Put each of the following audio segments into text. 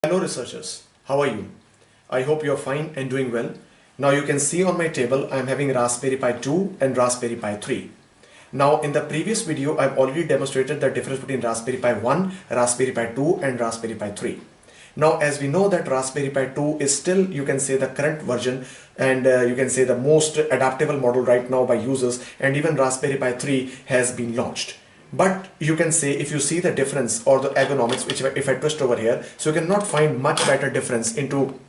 Hello researchers, how are you? I hope you're fine and doing well. Now you can see on my table I'm having Raspberry Pi 2 and Raspberry Pi 3. Now in the previous video I've already demonstrated the difference between Raspberry Pi 1, Raspberry Pi 2 and Raspberry Pi 3. Now as we know that Raspberry Pi 2 is still, you can say, the current version and you can say the most adaptable model right now by users, and even Raspberry Pi 3 has been launched. But you can say, if you see the difference or the ergonomics, which if I twist over here, so you cannot find much better difference into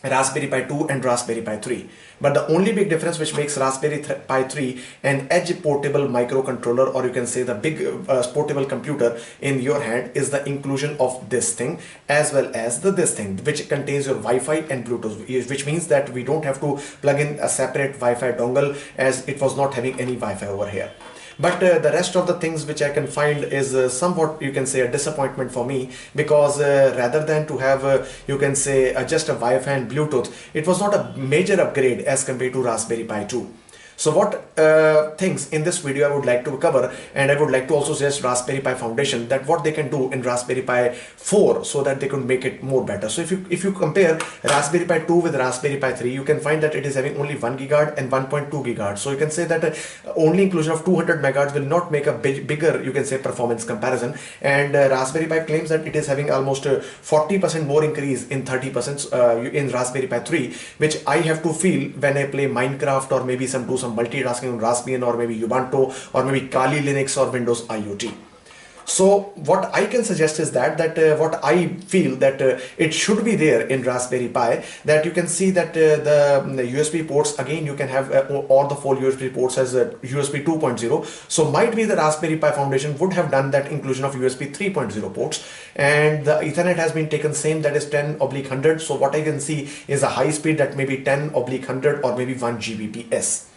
Raspberry Pi 2 and Raspberry Pi 3. But the only big difference which makes Raspberry Pi 3 an edge portable microcontroller, or you can say the big portable computer in your hand, is the inclusion of this thing as well as this thing, which contains your Wi-Fi and Bluetooth, which means that we don't have to plug in a separate Wi-Fi dongle, as it was not having any Wi-Fi over here. But the rest of the things which I can find is somewhat, you can say, a disappointment for me, because rather than to have you can say just a Wi-Fi and Bluetooth, it was not a major upgrade as compared to Raspberry Pi 2. So what things in this video I would like to cover, and I would like to also suggest Raspberry Pi Foundation, that what they can do in Raspberry Pi 4 so that they can make it more better. So if you compare Raspberry Pi 2 with Raspberry Pi 3, you can find that it is having only 1 gigahertz and 1.2 gigahertz. So you can say that only inclusion of 200 megahertz will not make a bigger, you can say, performance comparison. And Raspberry Pi claims that it is having almost 40% more increase in 30% in Raspberry Pi 3, which I have to feel when I play Minecraft or maybe do some multitasking on Raspbian or maybe Ubuntu or maybe Kali Linux or Windows IoT. So what I can suggest is that what I feel that it should be there in Raspberry Pi, that you can see that the USB ports, again you can have all the 4 USB ports as USB 2.0. So might be the Raspberry Pi Foundation would have done that inclusion of USB 3.0 ports, and the Ethernet has been taken same, that is 10/100. So what I can see is a high speed that may be 10/100 or maybe 1 Gbps.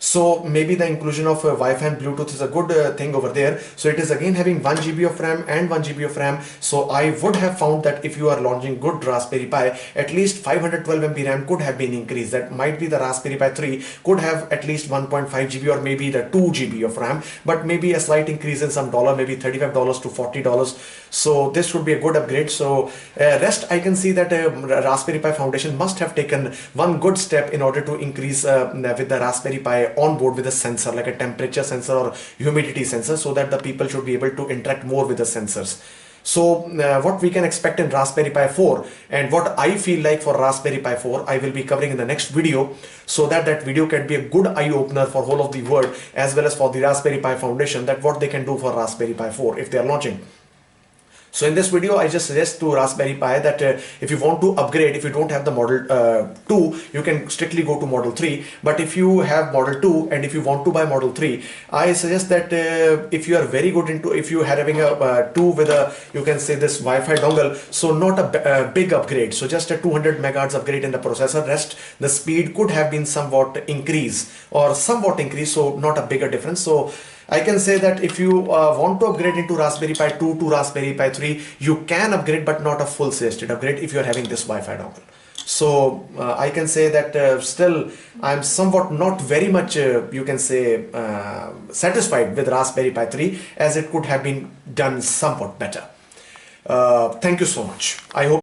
So maybe the inclusion of Wi-Fi and Bluetooth is a good thing over there. So it is again having 1 GB of RAM and 1 GB of RAM. So I would have found that if you are launching good Raspberry Pi, at least 512 MB RAM could have been increased. That might be the Raspberry Pi 3 could have at least 1.5 GB or maybe the 2 GB of RAM, but maybe a slight increase in some dollar, maybe $35 to $40. So this would be a good upgrade. So rest I can see that Raspberry Pi Foundation must have taken one good step in order to increase with the Raspberry Pi on board with a sensor like a temperature sensor or humidity sensor, so that the people should be able to interact more with the sensors. So what we can expect in Raspberry Pi 4 and what I feel like for Raspberry Pi 4 I will be covering in the next video, so that video can be a good eye opener for whole of the world as well as for the Raspberry Pi Foundation, that what they can do for Raspberry Pi 4 if they are launching. So in this video, I just suggest to Raspberry Pi that if you want to upgrade, if you don't have the Model 2, you can strictly go to Model 3. But if you have Model 2 and if you want to buy Model 3, I suggest that if you are very good into, if you are having a 2 with a, you can say this Wi-Fi dongle, so not a big upgrade. So just a 200 megahertz upgrade in the processor. Rest, the speed could have been somewhat increased, so not a bigger difference. So I can say that if you want to upgrade into Raspberry Pi 2 to Raspberry Pi 3, you can upgrade, but not a full suggested upgrade if you are having this Wi-Fi dongle. So I can say that still I'm somewhat not very much, you can say, satisfied with Raspberry Pi 3, as it could have been done somewhat better. Thank you so much. I hope